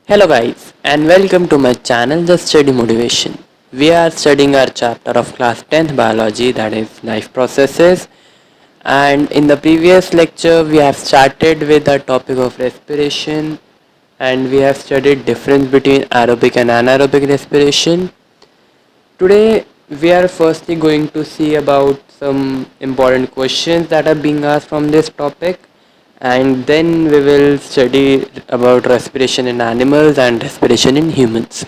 Hello guys and welcome to my channel The Study Motivation. We are studying our chapter of class 10th biology, that is life processes, and in the previous lecture we have started with the topic of respiration and we have studied difference between aerobic and anaerobic respiration. Today we are firstly going to see about some important questions that are being asked from this topic, and then we will study about respiration in animals and respiration in humans.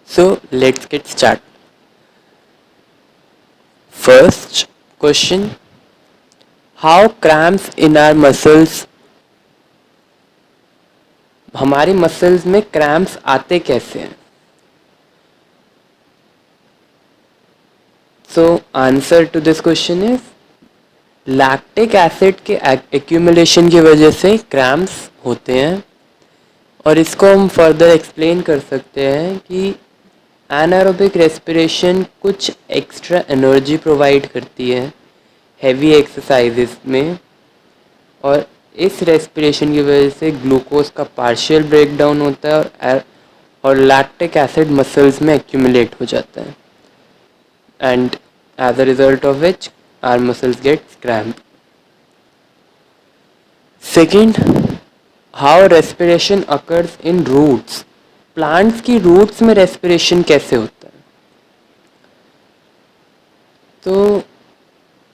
So let's get started. First question: how cramps in our muscles, हमारी muscles में cramps आते कैसे हैं? So answer to this question is lactic acid के accumulation की वजह से cramps होते हैं, और इसको हम फर्दर एक्सप्लेन कर सकते हैं कि एनारोबिक रेस्पिरेशन कुछ एक्स्ट्रा एनर्जी प्रोवाइड करती है हैवी एक्सरसाइजेस में, और इस रेस्पिरेशन की वजह से ग्लूकोज का पार्शियल ब्रेक डाउन होता है और लैक्टिक एसिड मसल्स में एक्यूमुलेट हो जाता है, and as a result of which our muscles get cramped. Second, how respiration occurs in roots. Plants की रूट्स में रेस्पिरेशन कैसे होता है? तो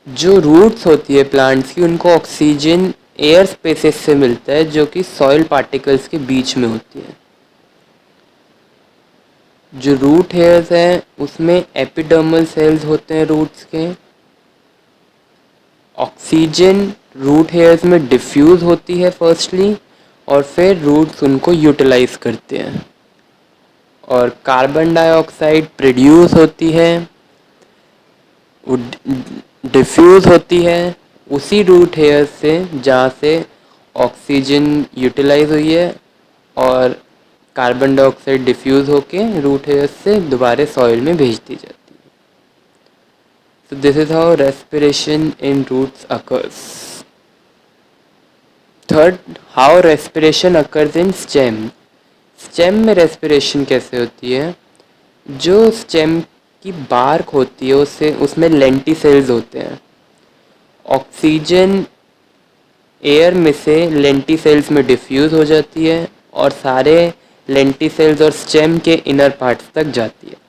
जो रूट्स होती है प्लांट्स की, उनको ऑक्सीजन एयर स्पेसेस से मिलता है जो कि सॉइल पार्टिकल्स के बीच में होती है. जो रूट हेयर्स हैं उसमें एपिडर्मल सेल्स होते हैं रूट्स के. ऑक्सीजन रूट हेयर्स में डिफ्यूज़ होती है फर्स्टली, और फिर रूट्स उनको यूटिलाइज करते हैं, और कार्बन डाइऑक्साइड प्रोड्यूस होती है, डिफ्यूज़ होती है उसी रूट हेयर्स से जहाँ से ऑक्सीजन यूटिलाइज हुई है, और कार्बन डाइऑक्साइड डिफ्यूज़ होके रूट हेयर्स से दोबारा सॉइल में भेज दी जाती है. So this is how respiration in roots occurs. Third, how respiration occurs in stem. Stem में respiration कैसे होती है? जो stem की bark होती है उसमें lenticels होते हैं. ऑक्सीजन एयर में से lenticels में डिफ्यूज़ हो जाती है और सारे lenticels और stem के इनर पार्ट्स तक जाती है,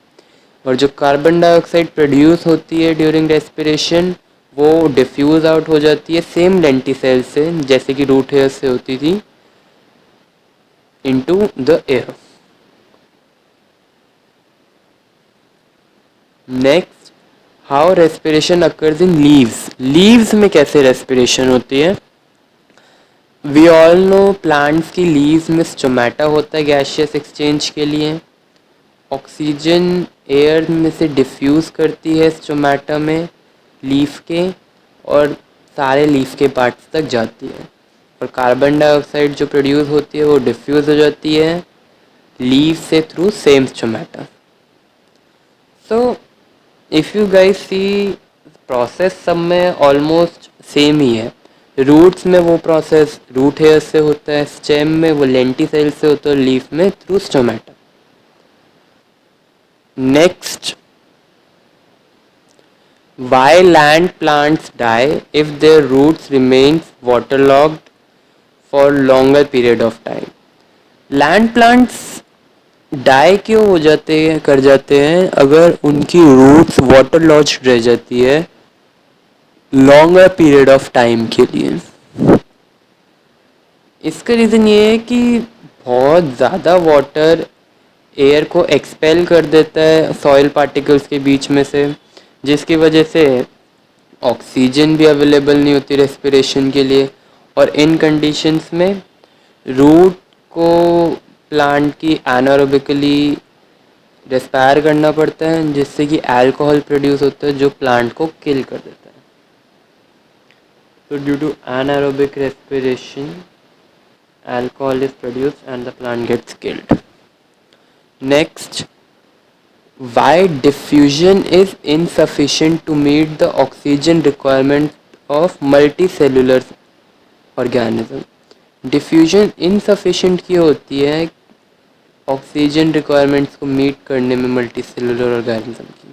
और जो कार्बन डाइऑक्साइड प्रोड्यूस होती है ड्यूरिंग रेस्पिरेशन वो डिफ्यूज़ आउट हो जाती है सेम लेंटिसेल से जैसे कि रूट हेयर से होती थी into the air. Next, how respiration occurs in leaves. Leaves में कैसे रेस्पिरेशन होती है? वी ऑल नो प्लांट्स की लीव्स में स्टोमेटा होता है गैसियस एक्सचेंज के लिए. ऑक्सीजन एयर में से डिफ्यूज़ करती है स्टोमेटा में लीफ के, और सारे लीफ के पार्ट्स तक जाती है, और कार्बन डाइऑक्साइड जो प्रोड्यूस होती है वो डिफ्यूज़ हो जाती है लीफ से through same stomata. So if you guys see process सब में ऑलमोस्ट सेम ही है. रूट्स में वो प्रोसेस रूट हेयर से होता है, स्टेम में वो लेंटिसेल से होता है, लीफ में through stomata. Next, why land plants die if their roots remains waterlogged for longer period of time. Land plants die क्यों हो जाते हैं अगर उनकी रूट्स वाटर लॉज्ड रह जाती है लॉन्गर पीरियड ऑफ टाइम के लिए? इसका रीज़न ये है कि बहुत ज़्यादा वाटर एयर को एक्सपेल कर देता है सॉइल पार्टिकल्स के बीच में से, जिसकी वजह से ऑक्सीजन भी अवेलेबल नहीं होती रेस्पिरेशन के लिए, और इन कंडीशंस में रूट को प्लांट की एनारोबिकली रेस्पायर करना पड़ता है, जिससे कि अल्कोहल प्रोड्यूस होता है जो प्लांट को किल कर देता है. तो due to anaerobic respiration alcohol is produced and the plant gets killed. Next, why diffusion is insufficient to meet the oxygen requirement of multicellular organism. Diffusion insufficient क्यों होती है ऑक्सीजन रिक्वायरमेंट्स को मीट करने में मल्टी सेलुलर ऑर्गेनिज्म की।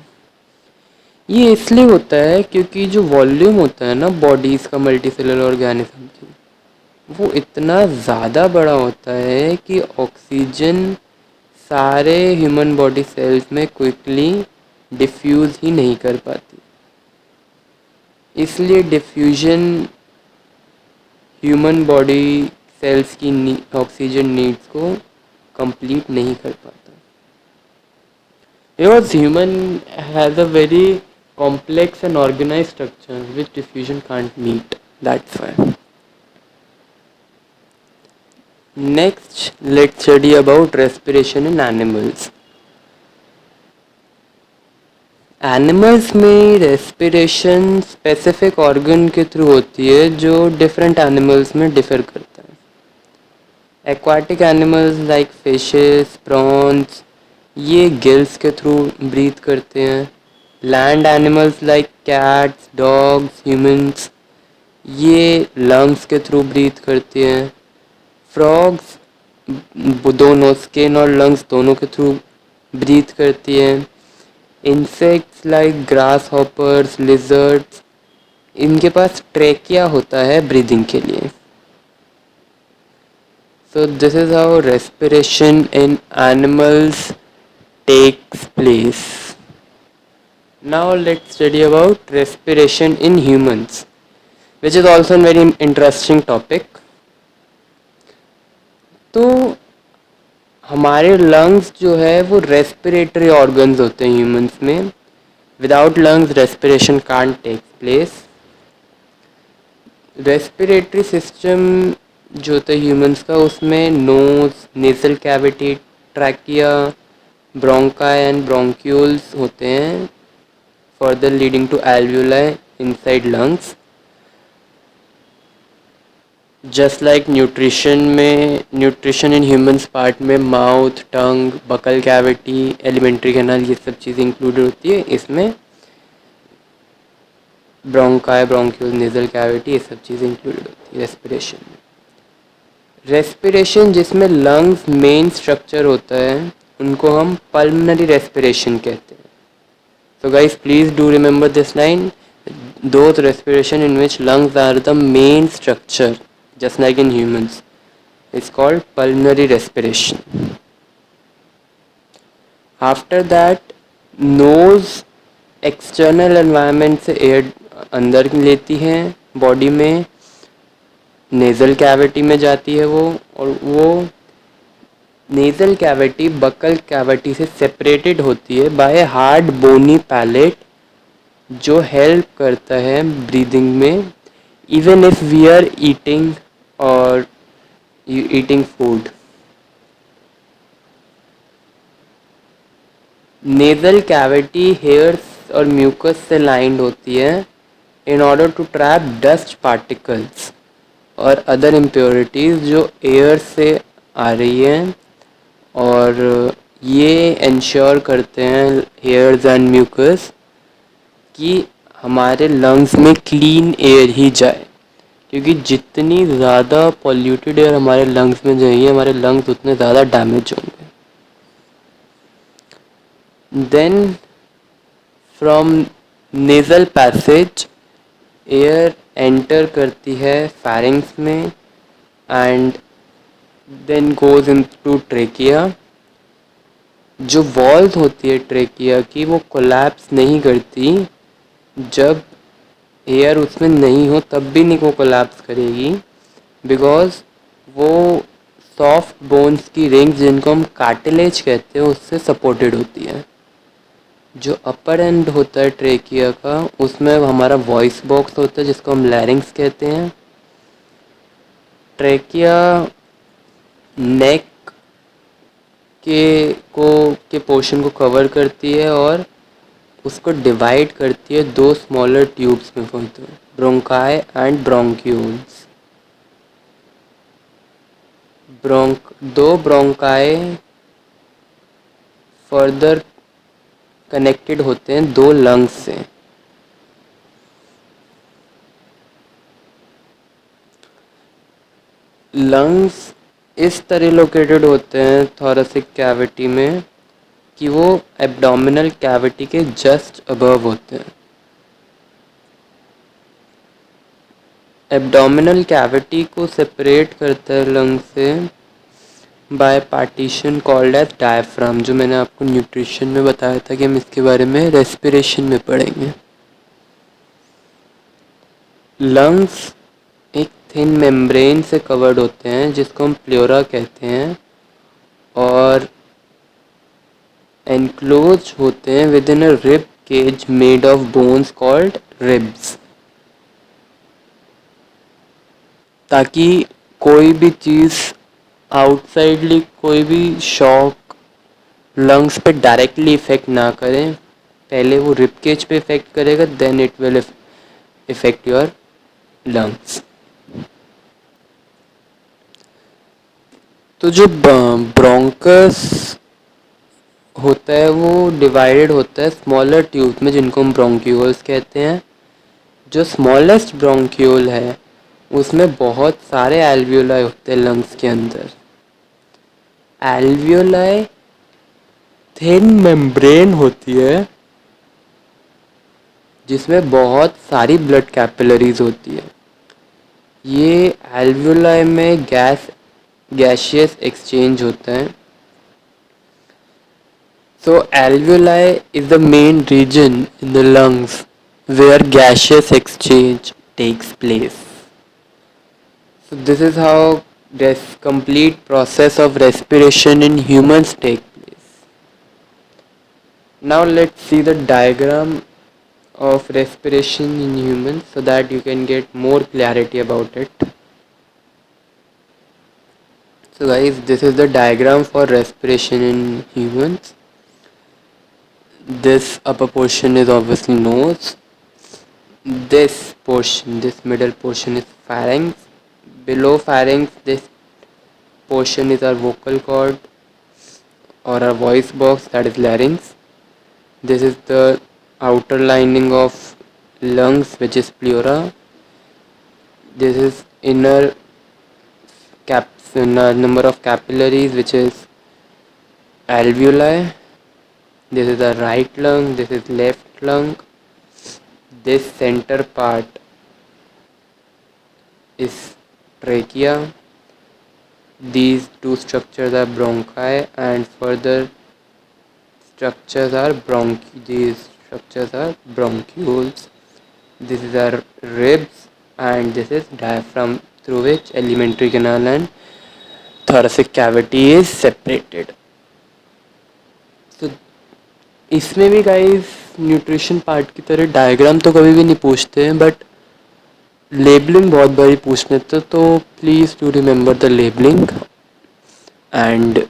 ये इसलिए होता है क्योंकि जो वॉल्यूम होता है ना बॉडीज़ का मल्टी सेलुलर ऑर्गेनिज्म की, वो इतना ज़्यादा बड़ा होता है कि ऑक्सीजन सारे ह्यूमन बॉडी सेल्स में क्विकली डिफ्यूज़ ही नहीं कर पाती। इसलिए डिफ्यूजन ह्यूमन बॉडी सेल्स की ऑक्सीजन नीड्स को कंप्लीट नहीं कर पाता। Because human has a very complex and organized structure which diffusion can't meet. That's why. Next, let's study about respiration in animals. Animals में रेस्पिरेशन स्पेसिफिक ऑर्गन के through होती है जो डिफरेंट एनिमल्स में डिफर करता है। Aquatic animals like fishes, prawns, ये gills के थ्रू ब्रीथ करते हैं। Land animals like cats, dogs, humans, ये लंग्स के थ्रू ब्रीथ करती हैं। फ्रॉग्स दोनों स्किन और लंग्स दोनों के थ्रू ब्रीथ करती हैं। Insects like grasshoppers, lizards, इनके पास ट्रेकिया होता है ब्रीदिंग के लिए। So this is how respiration in animals takes place. Now let's study about respiration in humans, which is also a very interesting topic. तो हमारे लंग्स जो है वो रेस्पिरेटरी ऑर्गन्स होते हैं ह्यूमंस में. Without lungs respiration can't take place. Respiratory system जो होता है ह्यूमंस का, उसमें nose, nasal cavity, trachea, bronchi and bronchioles होते हैं, further leading to alveoli inside lungs. Just like nutrition में, nutrition in humans part में माउथ, टंग, बकल कैविटी, एलिमेंट्री कैनाल, ये सब चीज़ें इंक्लूडेड होती है. इसमें ब्रोंकाई, ब्रोंक्यूल, नेजल कैविटी, ये सब चीज़ें इंक्लूडेड होती है रेस्पिरेशन में. रेस्पिरेशन जिसमें लंग्स मेन स्ट्रक्चर होता है, उनको हम पल्मनरी रेस्पिरेशन कहते हैं. So guys, please do remember this line. Those respiration in which lungs are the main structure, just like in humans, is called pulmonary respiration. After that, nose external environment से air अंदर लेती है body में, nasal cavity में जाती है वो, और वो नेजल कैविटी बकल कैविटी से सेपरेटेड होती है बाय हार्ड बोनी पैलेट, जो हेल्प करता है ब्रीदिंग में, even if we are eating और eating food. Nasal cavity hairs और म्यूकस से लाइंड होती है in order to trap dust particles और अदर इम्प्योरिटीज़ जो एयर से आ रही हैं, और ये इंश्योर करते हैं हेयर्स एंड म्यूकस कि हमारे लंग्स में क्लीन एयर ही जाए, क्योंकि जितनी ज़्यादा पॉल्यूटेड एयर हमारे लंग्स में जाएगी, हमारे लंग्स उतने ज़्यादा डैमेज होंगे. Then from nasal passage air enter करती है फैरिंग्स में and then goes into trachea. जो वॉल्स होती है ट्रेकिया की, वो कोलैप्स नहीं करती. जब एयर उसमें नहीं हो तब भी नहीं वो कोलैप्स करेगी, बिकॉज वो सॉफ्ट बोन्स की रिंग्स, जिनको हम कार्टिलेज कहते हैं, उससे सपोर्टेड होती है. जो अपर एंड होता है ट्रेकिया का, उसमें हमारा वॉइस बॉक्स होता है जिसको हम लैरिंग्स कहते हैं. ट्रेकिया नेक के पोर्शन को कवर करती है और उसको डिवाइड करती है दो स्मॉलर ट्यूब्स में, ब्रोंकाई एंड ब्रोंक्यूल्स. दो ब्रोंकाई फर्दर कनेक्टेड होते हैं दो लंग्स से. लंग्स इस तरह लोकेटेड होते हैं थोरेसिक कैविटी में कि वो एब्डोमिनल कैविटी के जस्ट अबव होते हैं। एब्डोमिनल कैविटी को सेपरेट करता है लंग से by partition called as diaphragm, जो मैंने आपको न्यूट्रिशन में बताया था कि हम इसके बारे में रेस्पिरेशन में पढ़ेंगे। लंग्स एक थिन मेम्ब्रेन से कवर्ड होते हैं जिसको हम प्लेरा कहते हैं और एनक्लोज होते हैं within a rib cage made of bones called ribs, ताकि कोई भी चीज़ आउटसाइडली कोई भी शॉक लंग्स पे डायरेक्टली इफ़ेक्ट ना करें। पहले वो रिब केज पे इफ़ेक्ट करेगा, then it will effect your lungs. तो जो ब्रोंकस होता है वो डिवाइडेड होता है स्मॉलर ट्यूब में जिनको हम ब्रोंक्यूल्स कहते हैं। जो स्मॉलेस्ट ब्रोंक्यूल है उसमें बहुत सारे एल्वियोलाई होते हैं लंग्स के अंदर। एल्वियोलाई थिन मेम्ब्रेन होती है जिसमें बहुत सारी ब्लड कैपिलरीज होती है। ये एल्वियोलाई में गैशियस एक्सचेंज होता है। So alveoli is the main region in the lungs where gaseous exchange takes place. So this is how this complete process of respiration in humans take place. Now let's see the diagram of respiration in humans so that you can get more clarity about it. So guys, this is the diagram for respiration in humans. This upper portion is obviously nose. This portion, this middle portion is pharynx. Below pharynx, this portion is our vocal cord or our voice box, that is larynx. This is the outer lining of lungs, which is pleura. This is inner number of capillaries, which is alveoli. This is the right lung, this is left lung. This center part is trachea. These two structures are bronchi and further structures are these structures are bronchioles. This is our ribs and this is diaphragm through which alimentary canal and thoracic cavity is separated. So इसमें भी guys nutrition part की तरह diagram तो कभी भी नहीं पूछते हैं, बट लेबलिंग बहुत बारी पूछ लेते, तो please do remember the labelling. And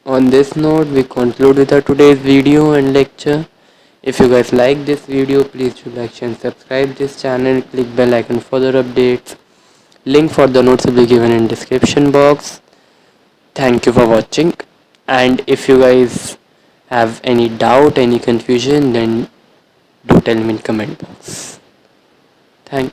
on this note we conclude with our today's video and lecture. If you guys like this video, please do like, share and subscribe this channel, click bell icon for further updates. Link for the notes will be given in description box. Thank you for watching, and if you guys have any doubt, any confusion, then do tell me in comment box. Thank